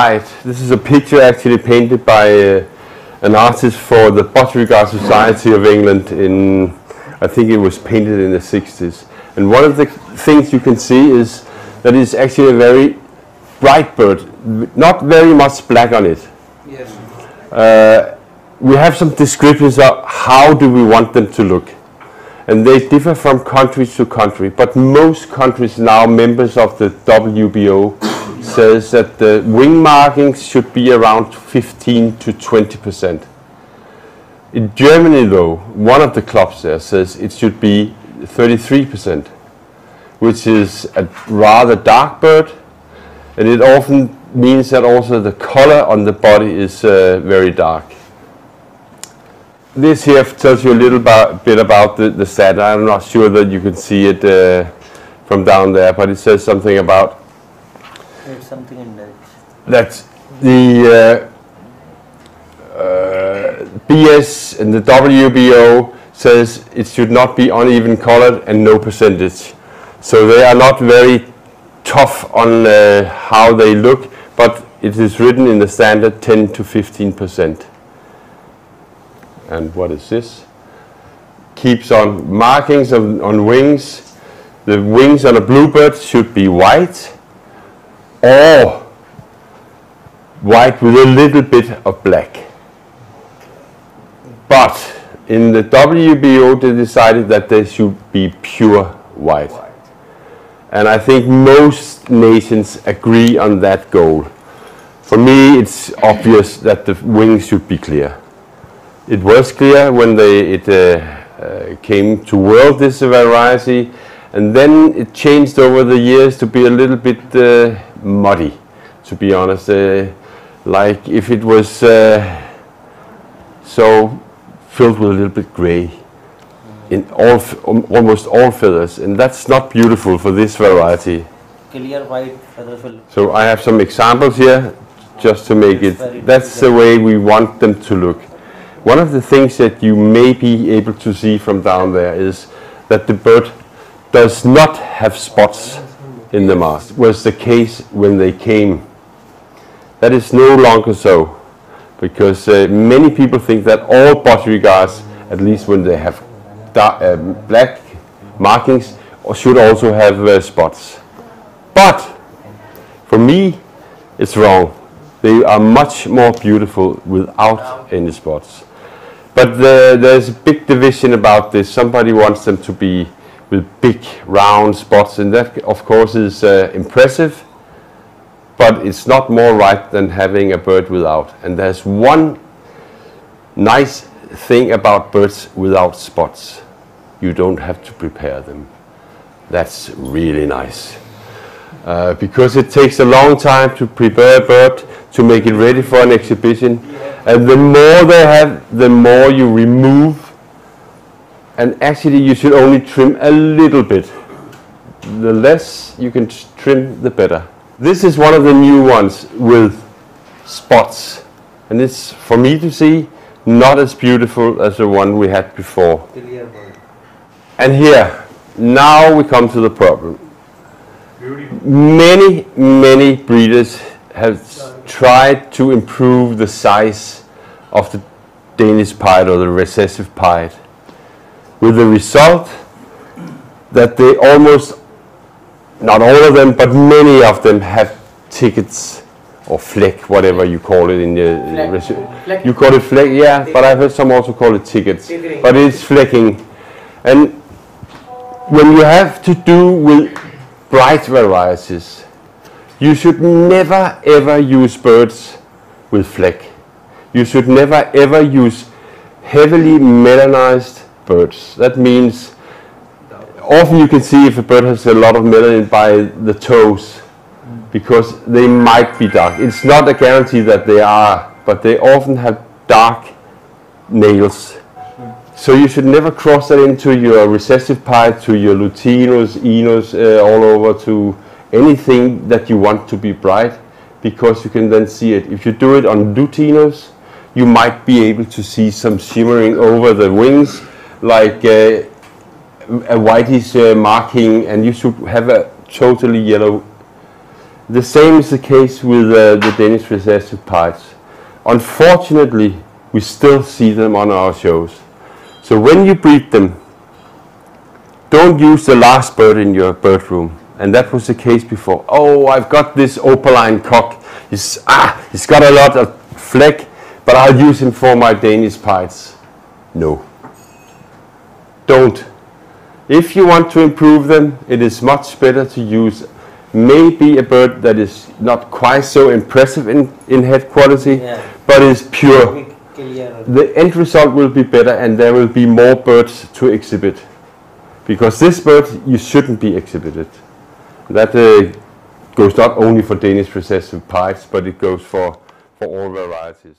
pied. This is a picture actually painted by an artist for the Budgerigar Society of England in, I think it was painted in the 60s. And one of the things you can see is that it's actually a very bright bird, not very much black on it. Yes. We have some descriptions of how do we want them to look. And they differ from country to country, but most countries now, members of the WBO, says that the wing markings should be around 15 to 20%. In Germany though, one of the clubs there says it should be 33%, which is a rather dark bird, and it often means that also the color on the body is very dark. This here tells you a little bit about the stat. I'm not sure that you can see it from down there, but it says something about there's something in Dutch. That the BS and the WBO says it should not be uneven colored and no percentage. So they are not very tough on how they look, but it is written in the standard 10 to 15%. And what is this? Keeps on markings on wings. The wings on a bluebird should be white or white with a little bit of black. But in the WBO they decided that they should be pure white. And I think most nations agree on that goal. For me it's obvious that the wings should be clear. It was clear when it came to world, this variety, and then it changed over the years to be a little bit muddy, to be honest. Like if it was so filled with a little bit gray in almost all feathers, and that's not beautiful for this variety. Clear white feathers. So I have some examples here just to make it, that's the way we want them to look. One of the things that you may be able to see from down there is that the bird does not have spots in the mast. It was the case when they came. That is no longer so, because many people think that all Budgerigars, at least when they have black markings, should also have spots. But for me, it's wrong. They are much more beautiful without any spots. But there's a big division about this. Somebody wants them to be with big round spots, and that of course is impressive, but it's not more right than having a bird without. And there's one nice thing about birds without spots. You don't have to prepare them. That's really nice. Because it takes a long time to prepare a bird to make it ready for an exhibition. And the more they have, the more you remove. And actually you should only trim a little bit. The less you can trim, the better. This is one of the new ones with spots. And it's, for me to see, not as beautiful as the one we had before. And here, now we come to the problem. Many breeders have tried to improve the size of the Danish pied or the recessive pied, with the result that they almost, not all of them, but many of them have tickets or fleck, whatever you call it in the you call it fleck, yeah, but I've heard some also call it tickets, but it's flecking. And when you have to do with bright varieties, you should never ever use birds with fleck. You should never ever use heavily melanized birds. That means often you can see if a bird has a lot of melanin by the toes, because they might be dark. It's not a guarantee that they are, but they often have dark nails. So you should never cross that into your recessive pied, to your Lutinos, Enos, all over, to anything that you want to be bright, because you can then see it. If you do it on Lutinos, you might be able to see some shimmering over the wings, like a whitish marking, and you should have a totally yellow The same is the case with the Danish recessive pies. Unfortunately, we still see them on our shows. So when you breed them, don't use the last bird in your bird room. And that was the case before. Oh, I've got this opaline cock. He's got a lot of fleck, but I'll use him for my Danish pies. No. Don't. If you want to improve them, it is much better to use maybe a bird that is not quite so impressive in head quality, but is pure. The end result will be better and there will be more birds to exhibit. Because this bird, you shouldn't be exhibited. That goes not only for Danish recessive pies, but it goes for all varieties.